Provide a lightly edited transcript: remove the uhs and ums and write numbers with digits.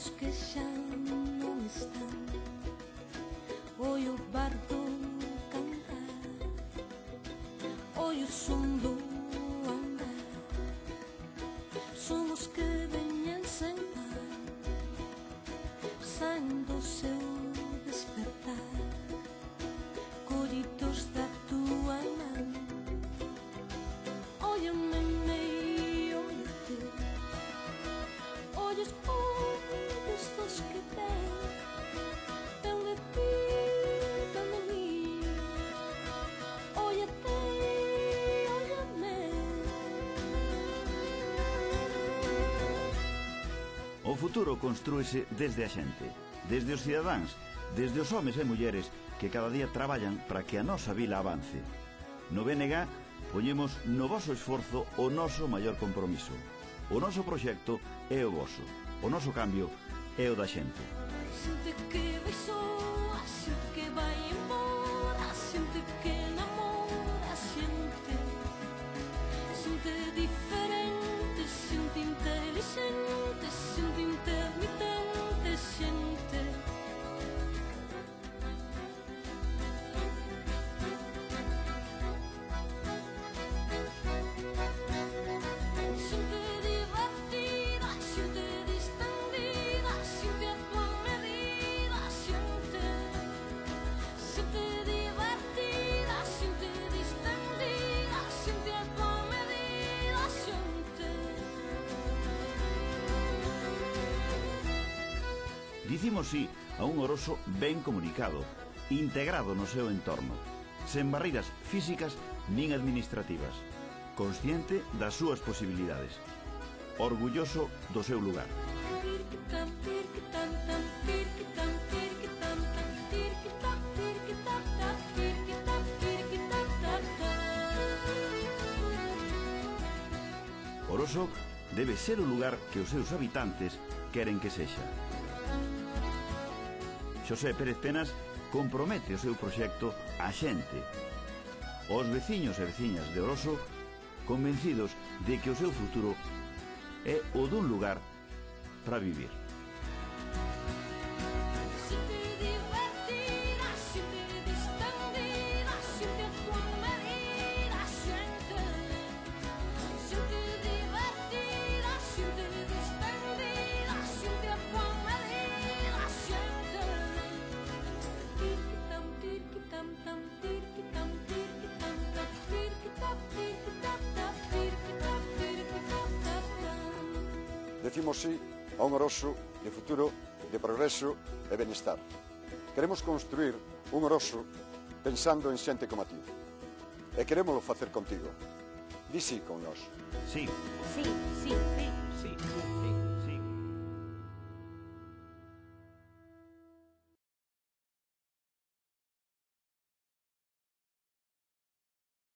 os que xa non están. Oi o bardo cantar, oi o som do andar. Son os que veñan sen par, saen do seu despertar, collidos da tua man. Óyame meio oite, ollos ollos dos que ven de ti, ven de mí. Óyate, óyame. O futuro construíse desde a xente, desde os cidadáns, desde os homes e mulleres que cada día traballan para que a nosa vila avance. No BNG poñemos no voso esforzo o noso maior compromiso. O noso proxecto é o voso. O noso cambio é o da xente. Xente que vai soa, xente que vai embora, xente que namora, xente. Xente diferente, xente inteligente, xente intermitente, xente. Xente divertida, xente distendida, xente a tua medida, xente. Xente divertida, xente distendida, xente a tua medida, xente. Dicimos sí a un Oroso ben comunicado, integrado no seu entorno, sen barreiras físicas nin administrativas, consciente das súas posibilidades, orgulloso do seu lugar. Tirquitam, tirquitam, tam, tirquitam, tirquitam, tam, tirquitam, tirquitam, tam, tirquitam, tirquitam, tam, tam. Oroso debe ser o lugar que os seus habitantes queren que sexa. Xosé Pérez Penas compromete o seu proxecto á xente. Os veciños e veciñas de Oroso convencidos de que o seu futuro é o dun lugar para vivir. Xente divertida, xente distendida, xente a tua medida, xente. Xente divertida, xente distendida, xente a tua medida, xente. Tirquitam, tirquitam, tam, tirquitam, tirquitam, tam, tirquitam, tirquitam, tam, tirquitam, tirquitam, tam, tam. Decimos sí a un Oroso de futuro, de progreso e benestar. Queremos construir un Oroso pensando en xente como a ti. E queremos facer contigo. Di sí con nós. Sí. Sí.